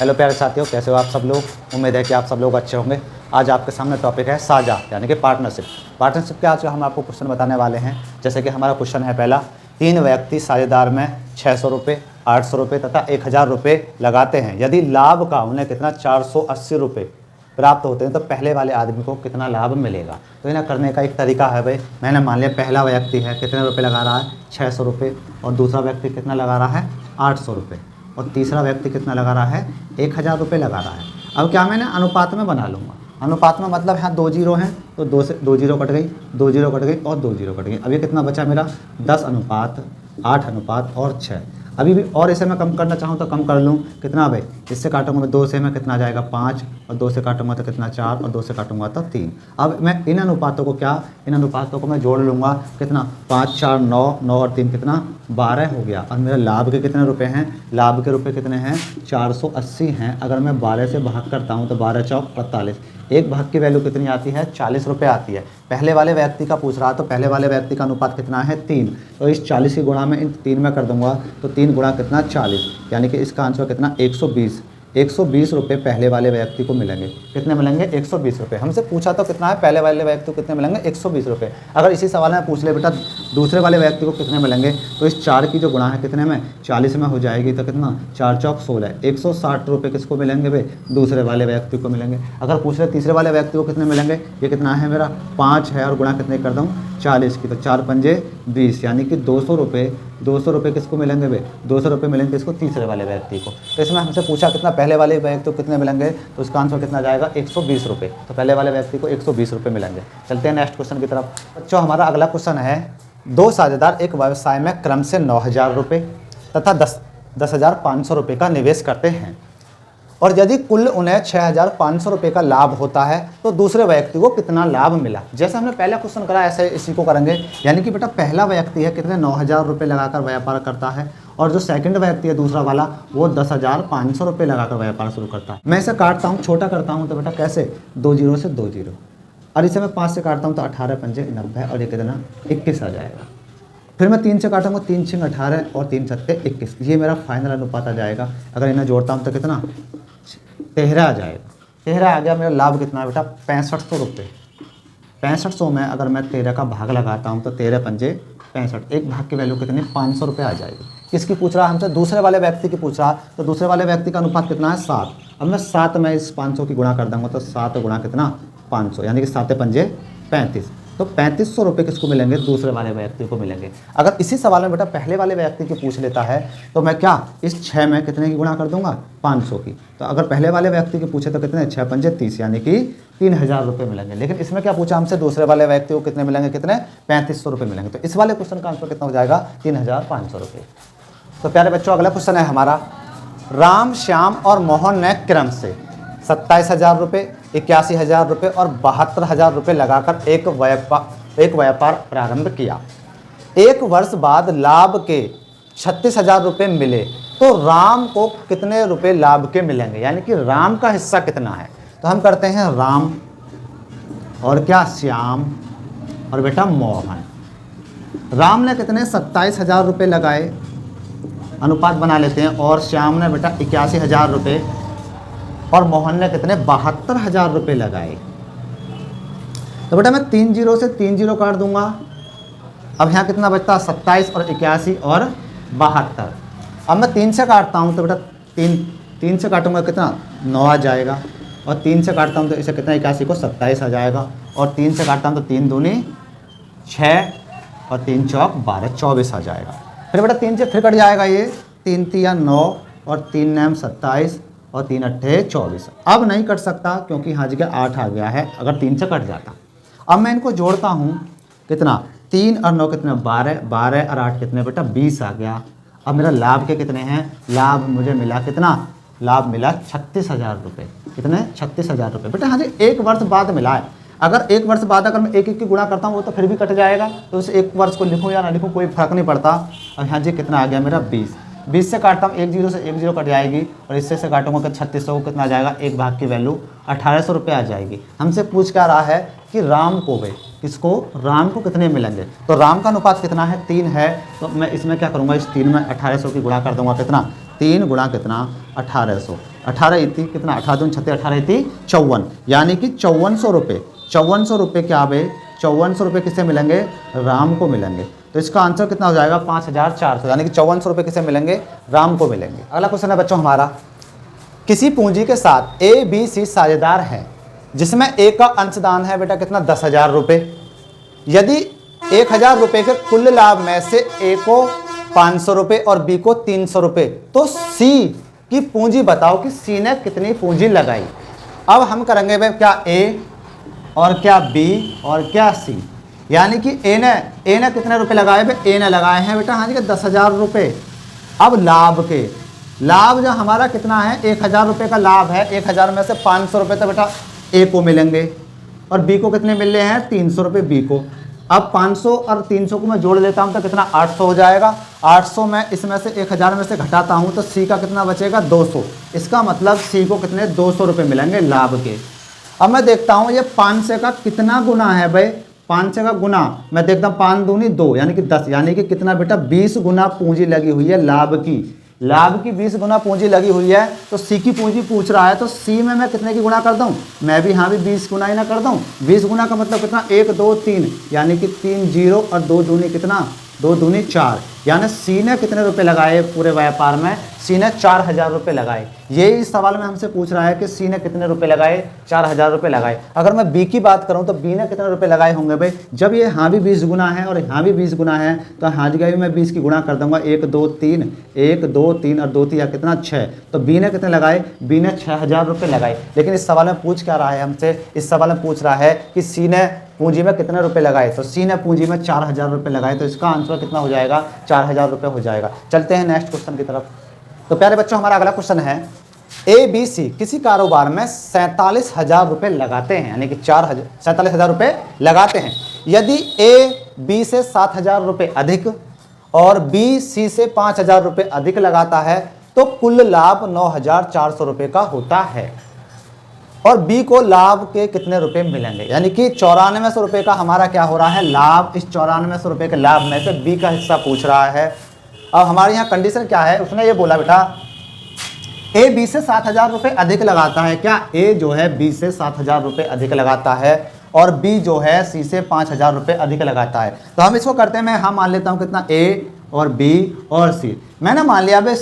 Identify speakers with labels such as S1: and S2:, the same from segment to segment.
S1: Hello प्यारे साथियों, कैसे हो आप सब लोग। उम्मीद है कि आप सब लोग अच्छे होंगे। आज आपके सामने टॉपिक है साझा यानी कि पार्टनरशिप। पार्टनरशिप के आज हम आपको क्वेश्चन बताने वाले हैं। जैसे कि हमारा क्वेश्चन है पहला, 3 व्यक्ति साझेदार में 600 रुपये, 800 रुपये तथा 1000 रुपये लगाते हैं। यदि लाभ का उन्हें कितना 480 रुपये प्राप्त होते हैं तो पहले वाले आदमी को कितना लाभ मिलेगा। तो इन्हें करने का एक तरीका है भाई, मैंने मान लिया पहला व्यक्ति है कितने रुपये लगा रहा है 600 रुपये, और दूसरा व्यक्ति कितना लगा रहा है 800 रुपये, और तीसरा व्यक्ति कितना लगा रहा है 1000 रुपये लगा रहा है। अब क्या मैंने अनुपात में बना लूँगा। अनुपात में मतलब यहाँ 2 जीरो हैं तो 2 से 2 जीरो कट गई, 2 जीरो कट गई और 2 जीरो कट गई। अभी कितना बचा मेरा 10 अनुपात 8 अनुपात और 6। अभी भी और इसे मैं कम करना चाहूँ तो कम कर लूँ। कितना भाई, इससे काटूंगा मैं 2 से मैं कितना जाएगा 5, और 2 से काटूंगा तो कितना 4, और 2 से काटूंगा तो 3। अब मैं इन अनुपातों को मैं जोड़ लूँगा। कितना 5 4 9, 9 और 3 कितना 12 हो गया। और मेरे लाभ के कितने रुपए हैं, लाभ के रुपए कितने हैं 480 हैं। अगर मैं 12 से भाग करता हूँ तो 12 चौक 48, एक भाग की वैल्यू कितनी आती है 40 रुपये आती है। पहले वाले व्यक्ति का पूछ रहा तो पहले वाले व्यक्ति का अनुपात कितना है 3, तो इस 40 की गुणा में इन 3 में कर दूंगा तो 3 गुणा कितना 40, यानी कि इसका आंसर कितना 120 रुपये पहले वाले व्यक्ति को मिलेंगे। कितने मिलेंगे 120 रुपये। हमसे पूछा तो कितना है पहले वाले व्यक्ति को कितने मिलेंगे 120 रुपये। अगर इसी सवाल में पूछ ले बेटा दूसरे वाले व्यक्ति को कितने मिलेंगे, तो इस 4 की जो गुणा है कितने में 40 में हो जाएगी, तो कितना 4 चौक 16, 160 रुपये किसको मिलेंगे भाई दूसरे वाले व्यक्ति को मिलेंगे। अगर पूछ ले तीसरे वाले व्यक्ति को कितने मिलेंगे, ये कितना है मेरा 5 है और गुणा कितने कर दूँ 40 की, तो 4 पंजे 20, यानी कि 200 रुपये किसको मिलेंगे भाई 200 रुपये मिलेंगे किसको तीसरे वाले व्यक्ति को। तो इसमें हमसे पूछा कितना पहले वाले व्यक्ति को कितने मिलेंगे, तो उसका आंसर कितना जाएगा 120 रुपये। तो पहले वाले व्यक्ति को 120 रुपये मिलेंगे। चलते हैं नेक्स्ट क्वेश्चन की तरफ। बच्चों हमारा अगला क्वेश्चन है, 2 साझेदार एक व्यवसाय में क्रम से 9000 रुपये तथा 10,500 रुपये का निवेश करते हैं, और यदि कुल उन्हें 6,500 रुपये का लाभ होता है तो दूसरे व्यक्ति को कितना लाभ मिला। जैसे हमने पहला क्वेश्चन करा ऐसे इसी को करेंगे। यानी कि बेटा पहला व्यक्ति है कितने 9,000 रुपये लगाकर व्यापार करता है, और जो सेकंड व्यक्ति है दूसरा वाला वो 10,500 रुपये लगाकर व्यापार शुरू करता है। मैं इसे काटता हूँ, छोटा करता हूँ तो बेटा कैसे 2 जीरो से 2 जीरो, और इसे मैं 5 से काटता हूँ तो 18 पंजे 90, और ये कितना 21 आ जाएगा। फिर मैं 3 से काटूंगा, 3 6 18 और 3 7 21, ये मेरा फाइनल अनुपात आ जाएगा। अगर इन्हें जोड़ता हूँ तो कितना 13 आ जाएगा। 13 आ गया। मेरा लाभ कितना है बेटा 6500 रुपये। 6500 में अगर मैं 13 का भाग लगाता हूँ तो 13 पंजे 65, एक भाग की वैल्यू कितनी 500 रुपये आ जाएगी। किसकी पूछ रहा है हमसे, दूसरे वाले व्यक्ति की पूछ रहा। तो दूसरे वाले व्यक्ति का अनुपात कितना है 7। अब मैं 7 में इस 500 की गुणा कर दूँगा तो 7 गुणा कितना 500, यानी कि 7 पंजे 35, तो 3500 रुपये किसको मिलेंगे दूसरे वाले व्यक्ति को मिलेंगे। अगर इसी सवाल में बेटा पहले वाले व्यक्ति की पूछ लेता है तो मैं क्या इस 6 में कितने की गुणा कर दूंगा 500 की। तो अगर पहले वाले व्यक्ति की पूछे तो कितने 6 पंजे 30, यानी कि 3000 रुपये मिलेंगे। लेकिन इसमें क्या पूछा हमसे दूसरे वाले व्यक्ति को कितने मिलेंगे, कितने 3500 रुपये मिलेंगे। तो इस वाले क्वेश्चन का आंसर कितना हो जाएगा 3500 रुपये। तो प्यारे बच्चों अगला क्वेश्चन है हमारा, राम श्याम और मोहन ने क्रम से 27,000 रुपये, 81,000 रुपये और 72,000 रुपये लगाकर एक व्यापार प्रारंभ किया। 1 वर्ष बाद लाभ के 36,000 रुपये मिले तो राम को कितने रुपये लाभ के मिलेंगे, यानी कि राम का हिस्सा कितना है। तो हम करते हैं राम और क्या श्याम और बेटा मोहन। राम ने कितने 27,000 रुपये लगाए, अनुपात बना लेते हैं, और श्याम ने बेटा 81,000 रुपये, और मोहन ने कितने 72,000 रुपये लगाए। तो बेटा मैं 3 जीरो से 3 जीरो काट दूंगा। अब यहाँ कितना बचता 27 और 81 और 72। अब मैं 3 से काटता हूँ तो बेटा 3 से काटूंगा कितना 9 आ जाएगा, और 3 से काटता हूँ तो इसे कितना 81 को 27 आ जाएगा, और 3 से काटता हूँ तो 3 दूनी 6 और 3 चौक 12, 24 आ जाएगा। फिर बेटा 3 से फिर कट जाएगा, ये 3 3 9 और 3 9 27 और 3 8 24। अब नहीं कट सकता क्योंकि यहाँ जगह 8 आ गया है, अगर 3 से कट जाता। अब मैं इनको जोड़ता हूँ, कितना 3 और 9 कितने 12, 12 और 8 कितने बेटा 20 आ गया। अब मेरा लाभ के कितने हैं, लाभ मुझे मिला कितना, लाभ मिला 36,000 रुपये। कितने 36,000 रुपये बेटा। हाँ जी 1 वर्ष बाद मिला है। अगर 1 वर्ष बाद अगर मैं 1 की गुणा करता हूँ वो तो फिर भी कट जाएगा, तो उस 1 वर्ष को लिखूँ या ना लिखूँ कोई फर्क नहीं पड़ता। अब यहाँ जी कितना आ गया मेरा 20 से काटता हूँ 1 जीरो से 1 जीरो कट जाएगी, और इससे से काटूंगा तो 3600 को कितना आ जाएगा, एक भाग की वैल्यू 1800 रुपये आ जाएगी। हमसे पूछ क्या रहा है कि राम को भाई किसको, राम को कितने मिलेंगे। तो राम का अनुपात कितना है 3 है, तो मैं इसमें क्या करूँगा इस 3 में 1800 की गुणा कर दूंगा कितना 3 गुणा कितना 1800, 18 इतनी कितना 18 दूनी 36, 18 इतनी 54, यानी कि 5400 रुपये। 5400 रुपये क्या भाई, 5400 रुपये किससे मिलेंगे, राम को मिलेंगे। तो इसका आंसर कितना हो जाएगा 5400, यानी कि 5400 रुपये किससे मिलेंगे, राम को मिलेंगे। अगला क्वेश्चन है बच्चों हमारा, किसी पूंजी के साथ ए बी सी साझेदार हैं जिसमें ए का अंशदान है बेटा कितना 10,000 रुपये। यदि 1000 रुपये के कुल लाभ में से ए को 500 रुपये और बी को 300 रुपये, तो सी की पूंजी बताओ कि सी ने कितनी पूंजी लगाई। अब हम करेंगे भाई क्या ए और क्या बी और क्या सी, यानी कि ए ने कितने रुपए लगाए भाई, ए ने लगाए हैं बेटा हाँ जी 10,000 रुपये। अब लाभ जो हमारा कितना है 1000 रुपये का लाभ है, 1000 में से 500 रुपये तो बेटा ए को मिलेंगे और बी को कितने मिल रहे हैं 300 रुपये बी को। अब 500 और 300 को मैं जोड़ लेता हूं तो कितना 800 हो जाएगा। 800 में इसमें से 1000 में से घटाता हूं तो सी का कितना बचेगा 200। इसका मतलब सी को कितने 200 रुपये मिलेंगे लाभ के। अब मैं देखता हूं ये 500 का कितना गुना है भाई, 500 का गुना मैं देखता हूँ 5 दूनी 2 यानी कि 10, यानी कि कितना बेटा 20 गुना पूंजी लगी हुई है लाभ की 20 गुना पूंजी लगी हुई है। तो सी की पूंजी पूछ रहा है तो सी में मैं कितने की गुना कर दूं, मैं भी यहाँ भी 20 गुना ही ना कर दूं। 20 गुना का मतलब कितना 1 2 3, यानी कि 3 0 और 2 दूनी कितना 2 दूनी 4, यानी सी ने कितने रुपए लगाए पूरे व्यापार में, सी ने 4000 रुपये लगाए। ये इस सवाल में हमसे पूछ रहा है कि सी ने कितने रुपए लगाए, 4000 रुपये लगाए। अगर मैं बी की बात करूं तो बी ने कितने रुपए लगाए होंगे भाई, जब ये यहाँ भी 20 गुना है और यहाँ भी 20 गुना है तो हाँ जी भी मैं 20 की गुणा कर दूंगा, 1 2 3 1 2 3 और 2 3 कितना 6। तो बी ने कितने लगाए, बी ने 6000 रुपये लगाए। लेकिन इस सवाल में पूछ क्या रहा है हमसे, इस सवाल में पूछ रहा है कि सी ने पूंजी में कितने रुपए लगाए, तो सी ने पूंजी में 4000 रुपये लगाए। तो इसका आंसर कितना हो जाएगा 4000 रुपये हो जाएगा। चलते हैं नेक्स्ट क्वेश्चन की तरफ। तो प्यारे बच्चों हमारा अगला क्वेश्चन है, ए बी सी किसी कारोबार में 47,000 रुपये लगाते हैं, यानी कि 47,000 रुपये लगाते हैं। यदि ए बी से 7,000 रुपये अधिक और बी सी से 5,000 रुपये अधिक लगाता है तो कुल लाभ 9,400 रुपये का होता है और बी को लाभ के कितने रुपए मिलेंगे, यानी कि 9400 रुपये का हमारा क्या हो रहा है लाभ। इस 9400 रुपये के लाभ में से बी का हिस्सा पूछ रहा है। अब हमारे यहाँ कंडीशन क्या है, उसने ये बोला बेटा ए बी से 7,000 रुपये अधिक लगाता है। क्या ए जो है बी से 7,000 रुपये अधिक लगाता है और बी जो है सी से 5,000 रुपये अधिक लगाता है। तो हम इसको करते हैं, मैं हाँ मान लेता हूँ कितना ए और बी और सी। मैंने मान लिया भाई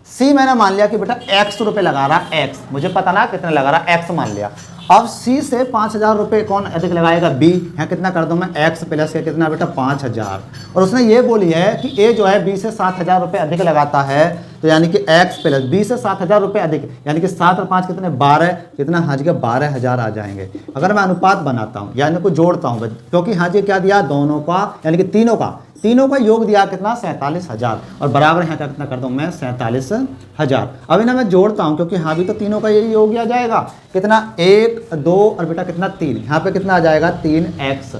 S1: सी मैंने मान लिया कि बेटा x रुपये लगा रहा है, x मुझे पता ना कितने लगा रहा है, x मान लिया। अब सी से 5,000 रुपये कौन अधिक लगाएगा, बी। यहाँ कितना कर दूँ मैं x प्लस के कितना बेटा 5,000। और उसने ये बोली है कि ए जो है बी से 7,000 रुपये अधिक लगाता है, तो यानी कि x प्लस बी से 7,000 रुपये अधिक, यानी कि 7 और 5 कितने 12, कितना हाँ जी 12,000 आ जाएंगे। अगर मैं अनुपात बनाता हूँ यानी को जोड़ता हूँ, क्योंकि हाँ जी क्या दिया दोनों का यानी कि तीनों का योग दिया कितना 47,000 और बराबर यहाँ का कितना कर दूँ मैं 47,000। अब इन्हें मैं जोड़ता हूँ क्योंकि हाँ भी तो तीनों का यही योग आ जाएगा, कितना 1 2 और बेटा कितना 3, यहाँ पे कितना आ जाएगा 3x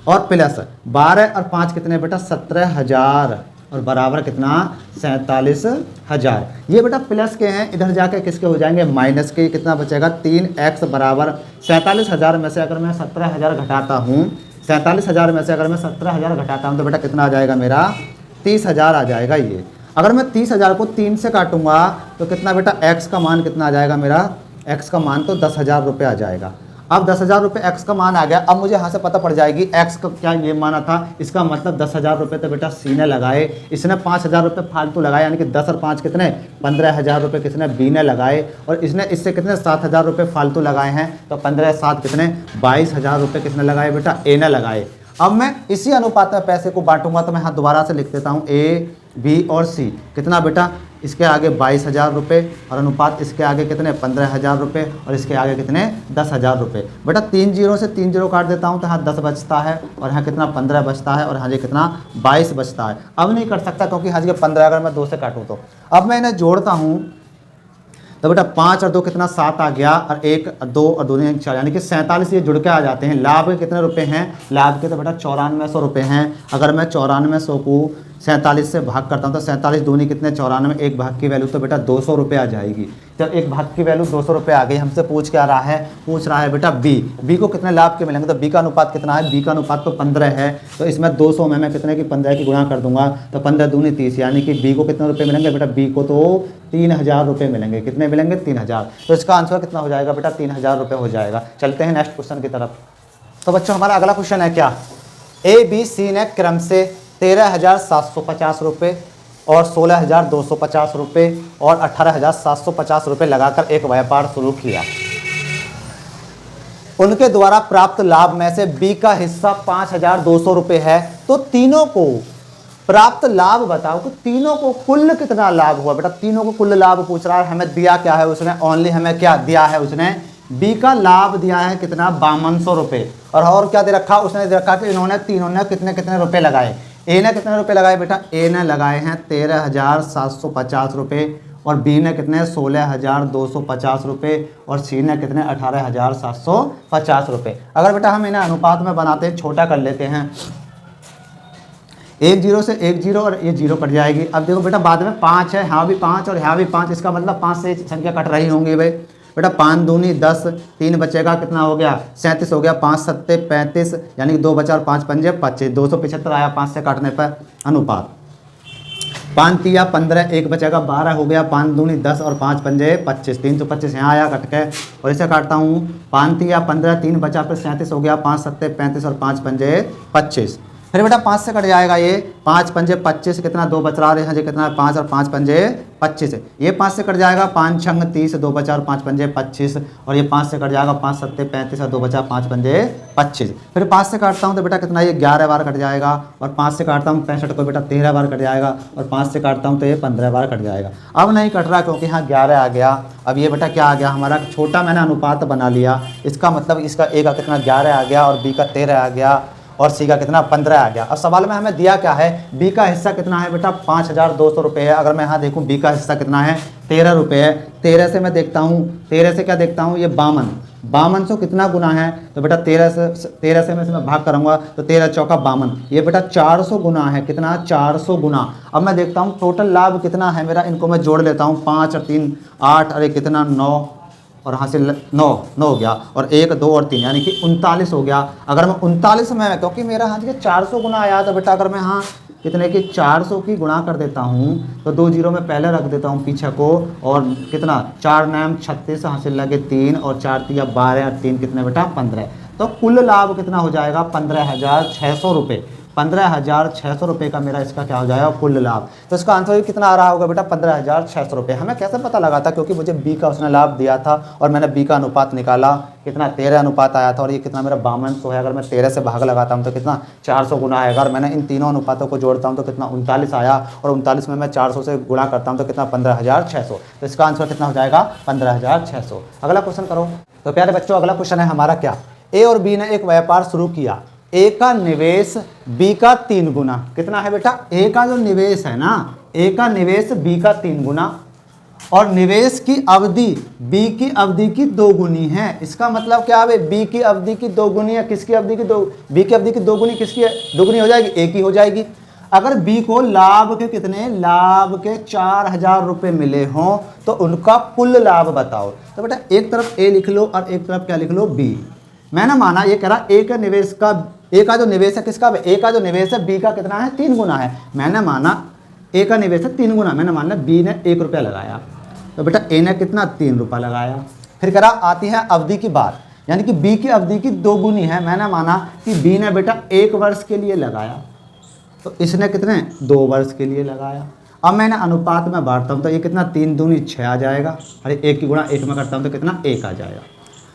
S1: और प्लस 12 और 5 कितने बेटा 17,000 और बराबर कितना 47,000। ये बेटा प्लस के हैं, इधर जाके किसके हो जाएंगे माइनस के, कितना बचेगा 3x बराबर 47,000 में से अगर मैं 17,000 घटाता हूँ, 47,000 में से अगर मैं 17,000 घटाता हूँ तो बेटा कितना आ जाएगा मेरा 30,000 आ जाएगा। ये अगर मैं 30,000 को 3 से काटूंगा तो कितना बेटा x का मान कितना आ जाएगा मेरा, x का मान तो 10,000 रुपये आ जाएगा। अब 10,000 रुपये x का मान आ गया। अब मुझे यहाँ से पता पड़ जाएगी x का क्या ये माना था, इसका मतलब 10,000 रुपये तो बेटा सी ने लगाए, इसने 5,000 रुपये फालतू लगाए, यानी कि 10 और 5 कितने 15,000 रुपये किसने बी ने लगाए और इसने इससे कितने 7,000 रुपये फालतू लगाए हैं। तो 15 7 कितने 22,000 रुपये किसने लगाए बेटा ए ने लगाए। अब मैं इसी अनुपात में पैसे को बांटूंगा तो मैं यहाँ दोबारा से लिख देता हूँ ए बी और सी, कितना बेटा इसके आगे 22,000 रुपये और अनुपात इसके आगे कितने 15,000 रुपये और इसके आगे कितने 10,000 रुपये। बेटा 3 0 से 3 0 काट देता हूँ तो यहाँ 10 बचता है और यहाँ कितना 15 बचता है और यहाँ कितना 22 बचता है। अब नहीं कर सकता क्योंकि यहाँ 15 अगर मैं 2 से काटूँ तो। अब मैं इन्हें जोड़ता हूँ तो बेटा 5 और 2 कितना 7 आ गया और 1 2 और 2 4, यानी कि 47 ये जुड़ के आ जाते हैं। लाभ के कितने रुपए हैं, लाभ के तो बेटा 9400 रुपये हैं। अगर मैं 9400 को 47 से भाग करता हूँ तो 47 दूनी कितने 94, एक भाग की वैल्यू तो बेटा 200 रुपये आ जाएगी। जब एक भाग की वैल्यू 200 रुपये आ गई, हमसे पूछ रहा है बेटा बी को कितने लाभ के मिलेंगे। तो बी का अनुपात कितना है, बी का अनुपात तो 15 है, तो इसमें 200 में मैं कितने की 15 की गुणा कर दूंगा, तो 15 दूनी 30, यानी कि बी को कितने रुपये मिलेंगे बेटा, बी को तो 3000 रुपये मिलेंगे। कितने मिलेंगे, 3000। तो इसका आंसर कितना हो जाएगा बेटा, 3000 रुपये हो जाएगा। चलते हैं नेक्स्ट क्वेश्चन की तरफ। तो बच्चों हमारा अगला क्वेश्चन है क्या, ए बी सी ने क्रम से 13,750 रुपये और 16,250 रुपये और 18,750 रुपये लगाकर एक व्यापार शुरू किया। उनके द्वारा प्राप्त लाभ में से बी का हिस्सा 5,200 रुपये है, तो तीनों को प्राप्त लाभ बताओ कि तीनों को कुल कितना लाभ हुआ। बेटा तीनों को कुल लाभ पूछ रहा है, हमें दिया क्या है उसने, ओनली हमें क्या दिया है उसने, बी का लाभ दिया है कितना 5200 रुपये, और क्या दे रखा, उसने दे रखा कि इन्होंने तीनों ने कितने कितने रुपये लगाए। ए ने कितने रुपये लगाए बेटा, ए ने लगाए हैं 13,750 रुपये और बी ने कितने 16,250 रुपये और सी ने कितने 18,750 रुपये। अगर बेटा हम इन्हें अनुपात में बनाते हैं, छोटा कर लेते हैं, एक जीरो से एक जीरो और ये जीरो कट जाएगी। अब देखो बेटा बाद में 5 है, यहाँ भी 5 और यहाँ भी 5, इसका मतलब 5 से संख्या कट रही होंगी भाई। बेटा 5 दूनी 10, 3 बचेगा, कितना हो गया 37 हो गया, 5 सत्ते 35, यानी कि 2 बचा और 5 पंजे 25, 275 आया 5 से काटने पर अनुपात। 5 तिया 15, 1 बचेगा 12 हो गया, 5 दूनी 10 और 5 पंजे 25, 325 यहाँ आया कट के, और इसे काटता हूँ 5 तिया 15, 3 बचा फिर 37 हो गया, 5 सत्ते 35 और 5 पंजे 25। फिर बेटा 5 से कट जाएगा ये, 5 पंजे 25, कितना 2 बच रहा है यहाँ, कितना 5 और 5 पंजे 25, ये 5 से कट जाएगा, 5 छंग 30, 2 बचा और 5 पंजे 25, और ये 5 से कट जाएगा, 5 सत्ते 35 और 2 बचा 5 पंजे 25। फिर 5 से काटता हूँ तो बेटा कितना, ये 11 बार कट जाएगा, और 5 से काटता हूँ 65 को बेटा 13 बार कट जाएगा, और 5 से काटता हूँ तो ये 15 बार कट जाएगा। अब नहीं कट रहा क्योंकि यहाँ 11 आ गया। अब ये बेटा क्या आ गया हमारा, छोटा मैंने अनुपात बना लिया, इसका मतलब इसका ए का कितना 11 आ गया और बी का 13 आ गया और सी का कितना 15 आ गया। अब सवाल में हमें दिया क्या है, बी का हिस्सा कितना है बेटा 5,200 रुपये है। अगर मैं यहाँ देखूँ बी का हिस्सा कितना है 13 रुपये है, 13 से मैं देखता हूँ, 13 से क्या देखता हूँ, ये 52 कितना गुना है, तो बेटा 13 से मैं इसमें भाग करूँगा तो 13 चौका 52, ये बेटा 400 गुना है, कितना 400 गुना। अब मैं देखता हूँ टोटल लाभ कितना है मेरा, इनको मैं जोड़ लेता हूँ, 5 और 3 8, अरे कितना 9 और यहाँ से 9 हो गया, और 1 2 और 3 यानी कि 39 हो गया। अगर मैं 39 में, क्योंकि मेरा यहाँ देखिए 400 गुना आया था बेटा, अगर मैं यहाँ कितने की 400 की गुणा कर देता हूँ तो 2 जीरो में पहले रख देता हूँ पीछे को, और कितना 4 9 36, यहाँ से लगे 3 और 4 तिया 12 और 3 कितने बेटा 15, तो कुल लाभ कितना हो जाएगा 15,600 रुपये। 15,600 रुपये का मेरा इसका क्या हो जाएगा कुल लाभ। तो इसका आंसर कितना आ रहा होगा बेटा 15,600 रुपये। हमें कैसे पता लगा था, क्योंकि मुझे बी का उसने लाभ दिया था और मैंने बी का अनुपात निकाला, कितना 13 अनुपात आया था, और ये कितना मेरा 5200 है। अगर मैं 13 से भाग लगाता हूँ तो कितना 400 गुना आएगा, और मैंने इन तीनों अनुपातों को जोड़ता हूँ तो कितना 39 आया, और 39 में मैं 400 से गुणा करता हूँ तो कितना 15,600। तो इसका आंसर कितना हो जाएगा 15,600। अगला क्वेश्चन करो। तो प्यारे बच्चों अगला क्वेश्चन है हमारा क्या, ए और बी ने एक व्यापार शुरू किया, ए का निवेश बी का 3 गुना, कितना है बेटा, ए का जो निवेश है ना, ए का निवेश बी का 3 गुना, और निवेश की अवधि बी की अवधि की 2 गुनी है। इसका मतलब क्या है, बी की अवधि की 2 गुनी है, किसकी अवधि की 2, बी की अवधि की 2 गुनी किसकी है, 2 गुनी हो जाएगी, ए की हो जाएगी। अगर बी को लाभ के कितने, लाभ के 4,000 रुपये मिले हों तो उनका कुल लाभ बताओ। तो बेटा एक तरफ ए लिख लो और एक तरफ क्या लिख लो बी। मैंने माना ये कह रहा ए का निवेश का, ए का जो निवेश है किसका, ए का जो निवेश है बी का कितना है 3 गुना है। मैंने माना ए का निवेश है 3 गुना, मैंने माना बी ने 1 रुपया लगाया, तो बेटा ए ने कितना 3 रुपया लगाया। फिर कह रहा आती है अवधि की बात, यानी कि बी की अवधि की 2 गुनी है। मैंने माना कि बी ने बेटा 1 वर्ष के लिए लगाया, तो इसने कितने 2 वर्ष के लिए लगाया। अब मैंने अनुपात में बांटता हूँ तो ये कितना 3 दूनी 6 आ जाएगा, अरे 1 की गुणा 1 में करता हूँ तो कितना 1 आ जाएगा।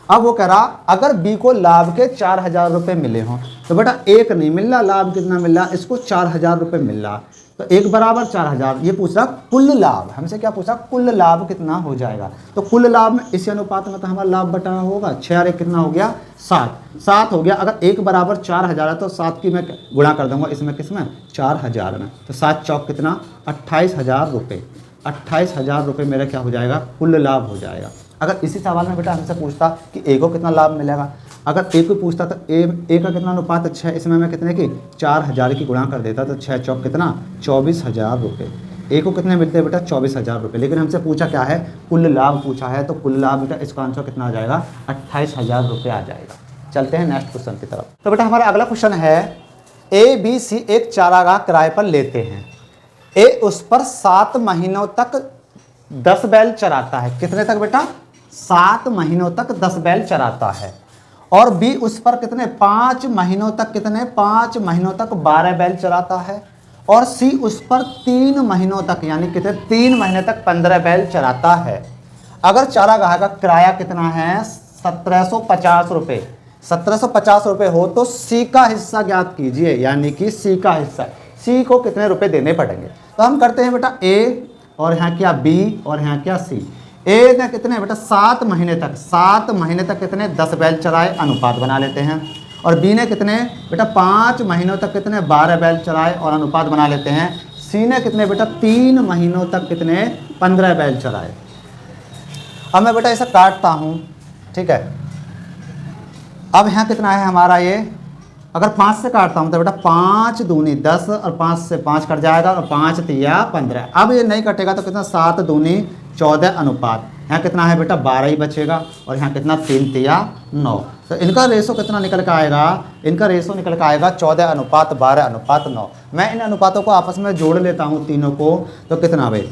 S1: अब वो कह रहा अगर बी को लाभ के 4,000 रुपये मिले हों तो बेटा 1 नहीं मिल रहा, लाभ कितना मिल रहा, इसको 4,000 रुपये मिल रहा, तो 1 बराबर 4,000। ये पूछ रहा कुल लाभ, हमसे क्या पूछा कुल लाभ कितना हो जाएगा। तो कुल लाभ में इसी अनुपात में तो हमारा लाभ बटा होगा, 6 और 1 कितना हो गया 7 हो गया। अगर 1 बराबर 4,000 है तो 7 की मैं गुणा कर दूंगा इसमें, किसमें 4,000 में, तो 7 चौक कितना 28,000 रुपये। 28,000 रुपये मेरा क्या हो जाएगा कुल लाभ हो जाएगा। अगर इसी सवाल में बेटा हमसे पूछता कि ए को कितना लाभ मिलेगा, अगर ए को पूछता तो ए का कितना अनुपात अच्छा है, इसमें मैं कितने की 4000 की गुणा कर देता तो 6 चौक कितना 24,000 रुपये। ए को कितने मिलते हैं बेटा 24,000 रुपये। लेकिन हमसे पूछा क्या है, कुल लाभ पूछा है, तो कुल लाभ बेटा इसका आंसर कितना आ जाएगा 28,000 रुपये आ जाएगा। चलते हैं नेक्स्ट क्वेश्चन की तरफ। तो बेटा हमारा अगला क्वेश्चन है, ए बी सी एक चारागाह किराए पर लेते हैं। ए उस पर 7 महीनों तक 10 बैल चराता है। कितने तक बेटा 7 महीनों तक 10 बैल चराता है। और बी उस पर कितने 5 महीनों तक कितने 5 महीनों तक 12 बैल चराता है। और सी उस पर 3 महीनों तक यानी कितने 3 महीने तक 15 बैल चराता है। अगर चारागाह का किराया कितना है 1750 रुपये, 1750 रुपये हो तो सी का हिस्सा ज्ञात कीजिए, यानी कि सी का हिस्सा, सी को कितने रुपए देने पड़ेंगे। तो हम करते हैं बेटा ए और यहाँ क्या बी और यहाँ क्या सी। ए ने कितने बेटा 7 महीने तक, 7 महीने तक कितने 10 बैल चराए, अनुपात बना लेते हैं। और बी ने कितने बेटा 5 महीनों तक कितने 12 बैल चराए और अनुपात बना लेते हैं। सी ने कितने बेटा 3 महीनों तक कितने 15 बैल चराए। अब मैं बेटा इसे काटता हूँ, ठीक है। अब यहाँ कितना है हमारा ये, अगर 5 से काटता हूँ तो बेटा 5 दूनी 10 और 5 से 5 कट जाएगा और 5 तिया 15। अब ये नहीं कटेगा तो कितना 7 दूनी 14 अनुपात, यहाँ कितना है बेटा 12 ही बचेगा और यहाँ कितना 3 तिया 9। तो इनका रेशो कितना निकल के आएगा, इनका रेशो निकल के आएगा 14 अनुपात 12 अनुपात 9। मैं इन अनुपातों को आपस में जोड़ लेता हूँ तीनों को, तो कितना भाई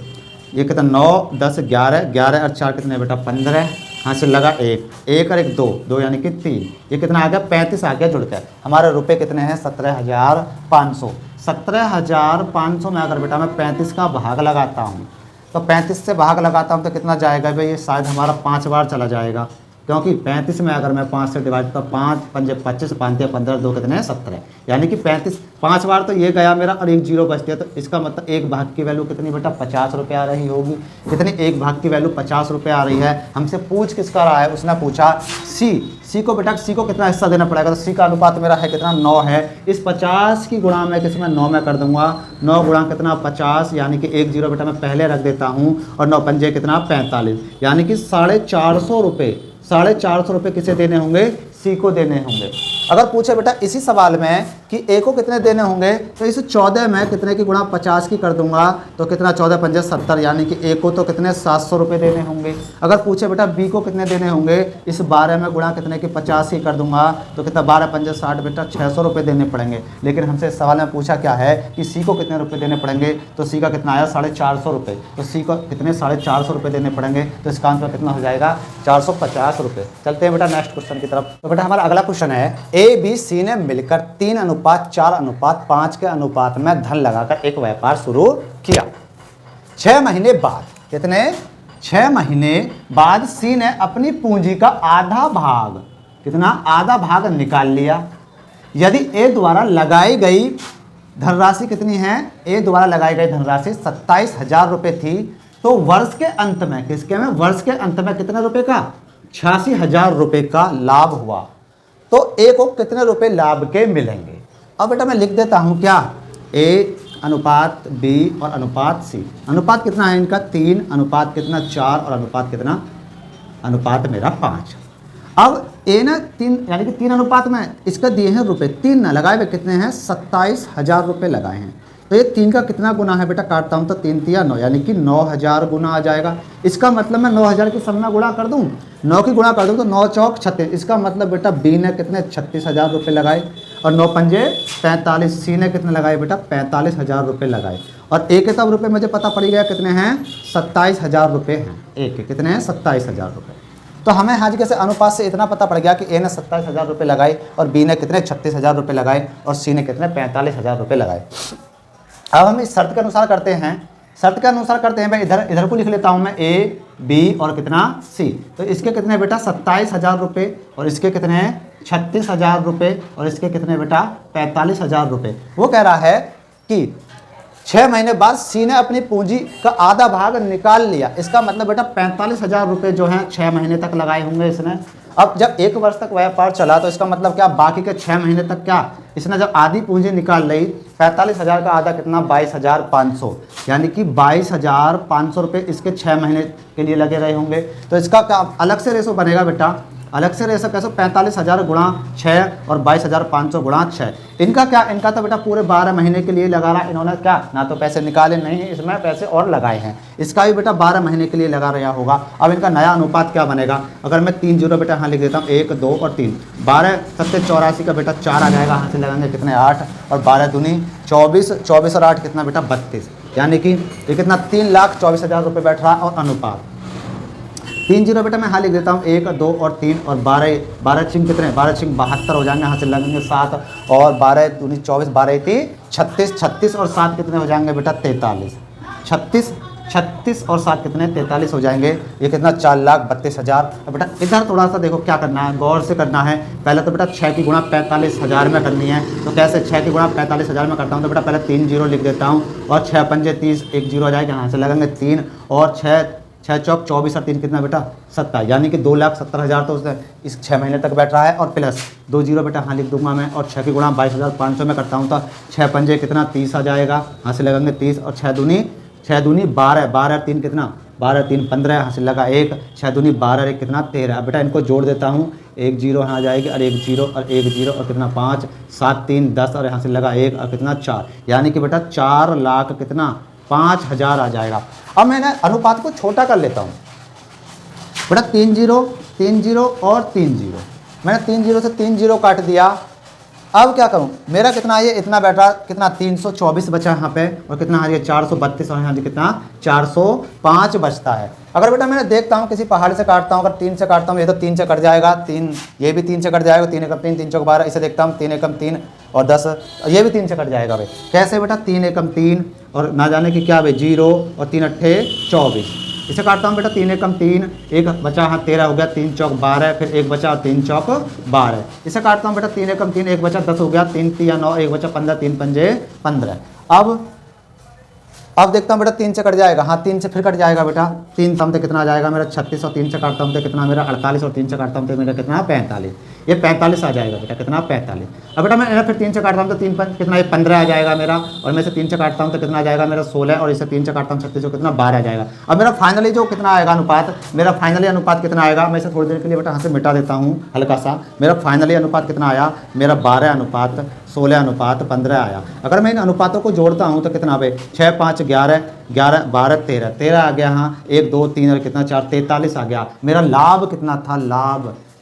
S1: ये कितना 9 10 11, 11 और 4 कितने बेटा 15, यहाँ से लगा 1 और 1 2, 2 यानी कि 3, ये कितना आ गया 35 आ गया जुड़ कर। हमारे रुपए कितने हैं 17,500। 17,500 में अगर बेटा मैं 35 का भाग लगाता हूँ, तो 35 से भाग लगाता हूँ तो कितना जाएगा भाई, ये शायद हमारा 5 बार चला जाएगा, क्योंकि 35 में अगर मैं 5 से डिवाइड तो 5 5 25 5 15 2 कितने हैं 17, यानी कि 35 5 बार तो ये गया मेरा और 1 जीरो बच गया। तो इसका मतलब एक भाग की वैल्यू कितनी बेटा 50 रुपये आ रही होगी। कितनी एक भाग की वैल्यू 50 रुपये आ रही है। हमसे पूछ किसका रहा है, उसने पूछा सी को बेटा सी को कितना हिस्सा देना पड़ेगा। तो सी का अनुपात मेरा है कितना 9 है। इस 50 की गुणा मैं किस में 9 में कर दूंगा, 9 गुणा कितना 50, यानी कि 1 जीरो बेटा मैं पहले रख देता हूँ और 9 पंजे कितना 45, यानी कि 450 रुपये, 450 रुपये किसे देने होंगे, सी को देने होंगे। अगर पूछे बेटा इसी सवाल में कि ए को कितने देने होंगे, तो इस 14 में कितने की गुणा 50 की कर दूंगा, तो कितना 14 पंजे 70, यानी कि ए को तो कितने 700 रुपये देने होंगे। अगर पूछे बेटा बी को कितने देने होंगे, इस 12 में गुणा कितने की 50 ही कर दूंगा, तो कितना 12 पंजे 60 बेटा 600 रुपये देने पड़ेंगे। लेकिन हमसे इस सवाल में पूछा क्या है कि सी को कितने रुपये देने पड़ेंगे, तो सी का कितना आया 450 रुपये। तो सी को कितने 450 रुपये देने पड़ेंगे, तो इसका आंसर कितना हो जाएगा 450 रुपये। चलते हैं बेटा नेक्स्ट क्वेश्चन की तरफ। तो बेटा हमारा अगला क्वेश्चन है, ए बी सी ने मिलकर 3:4:5 के अनुपात में धन लगाकर एक व्यापार शुरू किया। 6 महीने बाद, कितने 6 महीने बाद सी ने अपनी पूंजी का आधा भाग, कितना आधा भाग निकाल लिया। यदि ए द्वारा लगाई गई धनराशि कितनी है, ए द्वारा लगाई गई धनराशि 27,000 रुपये थी, तो वर्ष के अंत में किसके में, वर्ष के अंत में कितने रुपए का 86,000 रुपये का लाभ हुआ। तो ए को कितने रुपए लाभ के मिलेंगे। अब बेटा मैं लिख देता हूं क्या, ए अनुपात बी और अनुपात सी। अनुपात कितना है इनका 3, अनुपात कितना 4 और अनुपात कितना, अनुपात मेरा 5। अब ए ना 3 यानी कि 3 अनुपात में इसका दिए हैं रुपए, 3 ना लगाए हुए कितने हैं 27,000 रुपये लगाए हैं। तो ये 3 का कितना गुना है बेटा, काटता हूँ तो 3 तिया 9, यानी कि 9,000 गुना आ जाएगा। इसका मतलब मैं 9,000 की सब में गुणा कर दूँ, 9 की गुणा कर दूँ तो 9 चौक 36। इसका मतलब बेटा बी ने कितने 36,000 रुपये लगाए और 9 पंजे 45। सी ने कितने लगाए बेटा 45,000 रुपये लगाए। और ए के तब रुपये मुझे पता पड़ गया कितने हैं 27,000 रुपये हैं। ए के कितने हैं 27,000 रुपये। तो हमें आज कैसे अनुपात से इतना पता पड़ गया कि ए ने 27,000 रुपये लगाए और बी ने कितने 36,000 रुपये लगाए और सी ने कितने 45,000 रुपये लगाए। अब हम इस शर्त के अनुसार करते हैं, शर्त के अनुसार करते हैं भाई, इधर को लिख लेता हूं मैं ए बी और कितना सी। तो इसके कितने बेटा 27,000 रुपये और इसके कितने हैं 36,000 रुपये और इसके कितने बेटा 45,000 रुपये। वो कह रहा है कि 6 महीने बाद सी ने अपनी पूंजी का आधा भाग निकाल लिया। इसका मतलब बेटा 45,000 रुपये जो हैं 6 महीने तक लगाए होंगे इसने। अब जब 1 वर्ष तक व्यापार चला तो इसका मतलब क्या, बाकी के 6 महीने तक क्या इसने जब आधी पूंजी निकाल ली, 45,000 का आधा कितना 22,500, यानी कि 22,500 रुपये इसके 6 महीने के लिए लगे रहे होंगे। तो इसका क्या अलग से रेशो बनेगा बेटा, अलग से रेशो कैसे 45,000 गुणा 6 और 22,500 गुणा 6। इनका क्या, इनका तो बेटा पूरे 12 महीने के लिए लगा रहा है इन्होंने, क्या ना तो पैसे निकाले नहीं है इसमें, पैसे और लगाए हैं, इसका भी बेटा 12 महीने के लिए लगा रहा होगा। अब इनका नया अनुपात क्या बनेगा, अगर मैं 3 जीरो बेटा यहाँ लिख देता हूँ 1 2 और 3, 12 सत्ते 84 का बेटा 4 आ जाएगा, यहाँ से लगाएंगे कितने 8 और 12 दूनी 24, 24 और 8 कितना बेटा 32, यानी कि ये कितना 3,24,000 रुपये बैठ रहा है। और अनुपात 3 जीरो बेटा मैं यहाँ लिख देता हूँ 1 2 और 3 और 12 चिंग कितने, 12 चिंग 72 हो जाएंगे, यहाँ से लगेंगे 7 और 12 दूनी 24, 12 36, 36 और 7 कितने हो जाएंगे बेटा 43, 36 और 7 कितने 43 हो जाएंगे, ये कितना 4,32,000। तो बेटा इधर थोड़ा सा देखो क्या करना है, गौर से करना है। पहले तो बेटा 6 की गुणा 45,000 में करनी है, तो कैसे 6 की गुणा 45,000 में करता हूँ, तो बेटा पहले 3 जीरो लिख देता हूँ और 6 पंजे 30, 1 जीरो आ जाएगा, यहाँ से लगेंगे 3 और 6 चौक 24 और 3 कितना बेटा 27, यानी कि 2,70,000 तो उसने इस 6 महीने तक बैठ रहा है। और प्लस 2 जीरो बेटा हाँ लिख दूंगा मैं, और 6 की गुणा 22,500 में करता हूँ तो 6 पंजे कितना 30 आ जाएगा, यहाँ से लगेंगे 30 और 6 दूनी 12, 12 3 कितना 12 3 15, यहाँ से लगा 1, 6 दूनी 12 1 कितना 13। बेटा इनको जोड़ देता हूँ, 1 जीरो यहाँ जाएगी और 1 जीरो और 1 जीरो और कितना 5, 7 3 10 और यहाँ से लगा 1 और कितना 4, यानी कि बेटा 4 लाख कितना 5,000 आ जाएगा। अब मैंने अनुपात को छोटा कर लेता हूँ बेटा, 3 जीरो और 3 जीरो, मैंने 3 जीरो से 3 जीरो काट दिया। अब क्या करूँ, मेरा कितना ये इतना बैठा कितना 324 बचा यहाँ पे, और कितना ये 432 और यहाँ कितना 405 बचता है। अगर बेटा मैं देखता हूँ किसी पहाड़ से काटता हूँ, अगर 3 से काटता हूँ ये तो 3 से कट जाएगा, 3 ये भी 3 से कट जाएगा, 3 एकम 3 3 चौक 12, इसे देखता हूँ 3 एकम 3 और 10, ये भी 3 से कट जाएगा भाई। कैसे बेटा 3 एकम 3 और ना जाने की क्या भाई 0 और 3 अट्ठे 24, इसे काटता हूँ बेटा 3 एकम 3, एक बचा हाँ 13 हो गया, 3 चौक 12, फिर एक बचा और 3 चौक 12, इसे काटता हूँ बेटा 3 एकम 3, एक बचा 10 हो गया, 3 3 9, एक बचा 15, 3 पंजे 15। अब देखता हूँ बेटा 3 से कट जाएगा, हाँ 3 से फिर कट जाएगा बेटा, 3 से कितना आ जाएगा मेरा 36 और 3 से काटता हूँ तो कितना मेरा 48 और 3 से काटता हूँ तो मेरा कितना 45, ये 45 आ जाएगा बेटा, कितना 45। अब बेटा मैं फिर 3 से काटता हूँ तो 3 कितना ये 15 आ जाएगा मेरा, और मैं इसे 3 से काटता हूँ तो कितना आ जाएगा मेरा 16, और इसे 3 से काटता हूँ 36 को कितना 12 आ जाएगा। अब मेरा फाइनली जो कितना आएगा अनुपात, मेरा फाइनली अनुपात कितना आएगा, मैं इसे थोड़ी देर के लिए बेटा यहाँ से मिटा देता हूँ हल्का सा। मेरा फाइनली अनुपात कितना आया, मेरा 12 अनुपात 16 अनुपात 15 आया। अगर मैं इन अनुपातों को जोड़ता हूँ तो कितना भाई 6 5 11 11 12 13 आ गया, हाँ 1 2 3 और कितना 4 43 आ गया। मेरा लाभ कितना था,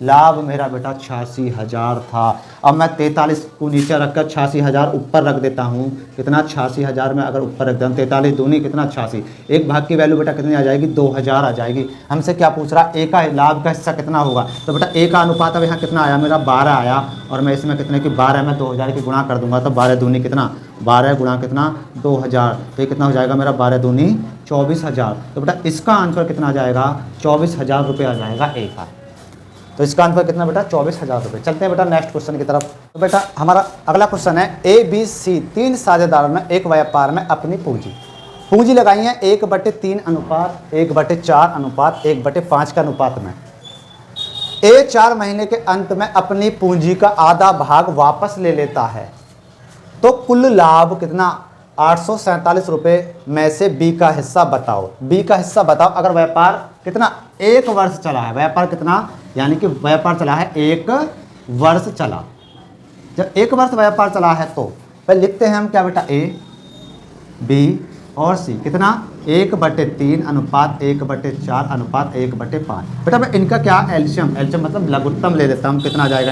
S1: लाभ मेरा बेटा 86,000 था। अब मैं 43 को नीचे रखकर 86,000 ऊपर रख देता हूँ, कितना 86,000 में अगर ऊपर रख देता हूँ 43 दूनी कितना 86, एक भाग की वैल्यू बेटा कितनी आ जाएगी 2,000 आ जाएगी। हमसे क्या पूछ रहा, ए का लाभ का हिस्सा कितना होगा, तो बेटा ए का अनुपात अब यहाँ कितना आया मेरा 12 आया, और मैं इसमें कितने की 12 में 2,000 की गुणा कर दूंगा तो 12 दूनी कितना 12 गुणा कितना 2,000, तो ये कितना हो जाएगा मेरा 12 दूनी 24,000। तो बेटा इसका आंसर कितना आ जाएगा 24,000 रुपये आ जाएगा ए का। तो इसका आंसर कितना बेटा 24,000 रुपये। चलते हैं बेटा नेक्स्ट क्वेश्चन की तरफ। तो बेटा हमारा अगला क्वेश्चन है ABC 3 साझेदारों ने एक व्यापार में अपनी पूंजी लगाई है 1/3 अनुपात 1/4 अनुपात 1/5 के अनुपात में। ए 4 महीने के अंत में अपनी पूंजी का आधा भाग वापस ले लेता है, तो कुल लाभ कितना 847 रुपये में से बी का हिस्सा बताओ। बी का हिस्सा बताओ। अगर व्यापार कितना 1 वर्ष चला है, व्यापार कितना, यानी कि व्यापार चला है 1 वर्ष चला। जब 1 वर्ष व्यापार चला है तो पहले लिखते हैं हम क्या बेटा ए बी और सी कितना 1/3 अनुपात 1/4 अनुपात 1/5। बेटा मैं इनका क्या एल्शियम मतलब लघुत्तम ले लेता हूँ। कितना आ जाएगा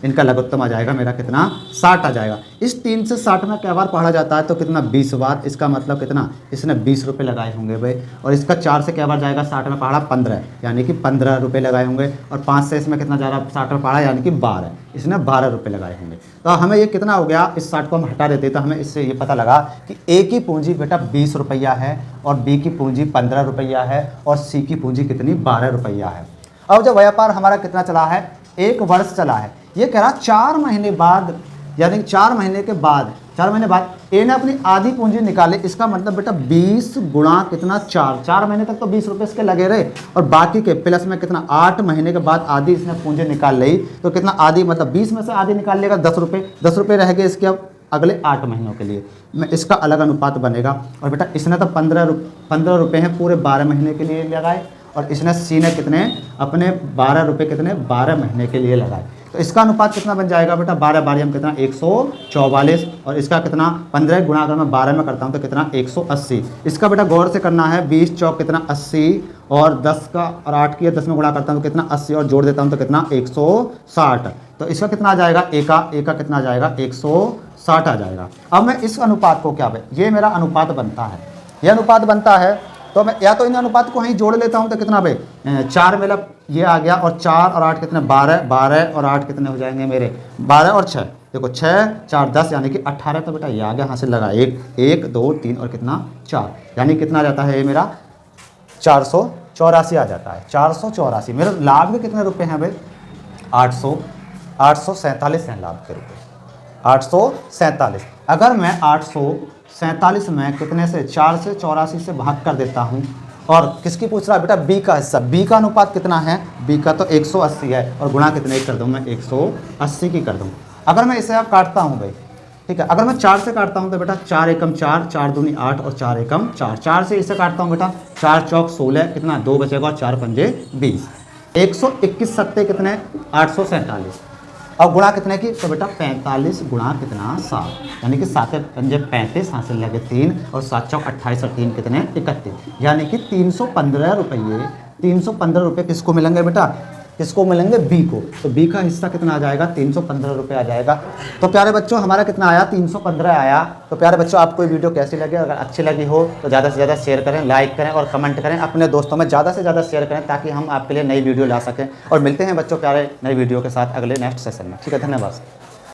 S1: इनका लघुत्तम आ जाएगा मेरा कितना 60 आ जाएगा। इस 3 से 60 में क्या बार पढ़ा जाता है तो कितना 20 बार। इसका मतलब कितना इसने 20 रुपये लगाए होंगे भाई। और इसका 4 से क्या बार जाएगा 60 में पढ़ा 15, यानी कि 15 रुपये लगाए होंगे। और 5 से इसमें कितना जा रहा 60 में पढ़ा, यानी कि 12, इसने 12 रुपये लगाए होंगे। तो हमें ये कितना हो गया, इस 60 को हम हटा देते तो हमें इससे ये पता लगा कि ए की पूंजी बेटा 20 रुपया है और बी की पूंजी 15 रुपया है और सी की पूंजी कितनी 12 रुपया है। अब जब व्यापार हमारा कितना चला है 1 वर्ष चला है, ये कह रहा 4 महीने बाद, यानी 4 महीने के बाद 4 महीने बाद ए ने अपनी आधी पूंजी निकाले। इसका मतलब बेटा 20 गुणा कितना 4 महीने तक तो 20 रुपये इसके लगे रहे और बाकी के प्लस में कितना 8 महीने के बाद आधी इसने पूंजी निकाल ली। तो कितना आधी मतलब 20 में से आधी निकाल लेगा 10 रुपये रह गए इसके अब अगले 8 महीनों के लिए। मैं इसका अलग अनुपात बनेगा। और बेटा इसने तो 15 रुपये हैं पूरे 12 महीने के लिए लगाए और इसने सी ने कितने अपने 12 रुपये कितने 12 महीने के लिए लगाए। तो इसका अनुपात कितना बन जाएगा बेटा 12 बारी हम कितना 144 और इसका कितना 15 गुणा अगर मैं 12 में करता हूँ तो कितना 180। इसका बेटा गौर से करना है 20 चौक कितना 80 और 10 का और 8 की 10 में गुणा करता हूँ तो कितना 80 और जोड़ देता हूँ तो कितना 160। तो इसका कितना आ जाएगा ए का कितना आ जाएगा 160 आ जाएगा। अब मैं इस अनुपात को क्या ये मेरा अनुपात बनता है, ये अनुपात बनता है तो मैं या तो इन अनुपात को वहीं जोड़ लेता हूं तो कितना भाई 4 मतलब ये आ गया और 4 और 8 कितने 12 और 8 कितने हो जाएंगे मेरे 12 और 6 देखो 6 4 10 यानी कि 18। तो बेटा ये आ गया हासिल लगा 1 2 3 और कितना 4 यानी कितना आ जाता है ये मेरा 484 आ जाता है 484। मेरे लाभ के कितने रुपए हैं भाई 847 हैं लाभ के रुपए 847। अगर मैं 847 में कितने से 4 से 84 से भाग कर देता हूँ और किसकी पूछ रहा है बेटा बी का हिस्सा, बी का अनुपात कितना है बी का तो 180 है और गुणा कितने कर दूँ मैं 180 की कर दूँ। अगर मैं इसे आप काटता हूँ भाई ठीक है, अगर मैं 4 से काटता हूँ तो बेटा 4 एकम 4 4 दूनी 8 और 4 एकम 4 4 से इसे काटता हूँ बेटा 4 चौक 16 कितना 2 बचेगा और 4 पंजे 20 121 सत्ते कितने 847 और गुणा कितने की तो बेटा 45 गुणा कितना 7 यानी कि 7 पंजे 35 हासिल लगे 3 और 7 चौक 28 और 3 कितने 31 यानी कि 315 रुपये 315 रुपये किसको मिलेंगे बेटा किसको मिलेंगे बी को। तो बी का हिस्सा कितना आ जाएगा 315 रुपये आ जाएगा। तो प्यारे बच्चों हमारा कितना आया 315 आया। तो प्यारे बच्चों आपको ये वीडियो कैसी लगी, अगर अच्छी लगी हो तो ज़्यादा से ज़्यादा शेयर करें, लाइक करें और कमेंट करें, अपने दोस्तों में ज़्यादा से ज़्यादा शेयर करें ताकि हम आपके लिए नई वीडियो ला सकें। और मिलते हैं बच्चों प्यारे नई वीडियो के साथ अगले नेक्स्ट सेशन में। ठीक है, धन्यवाद।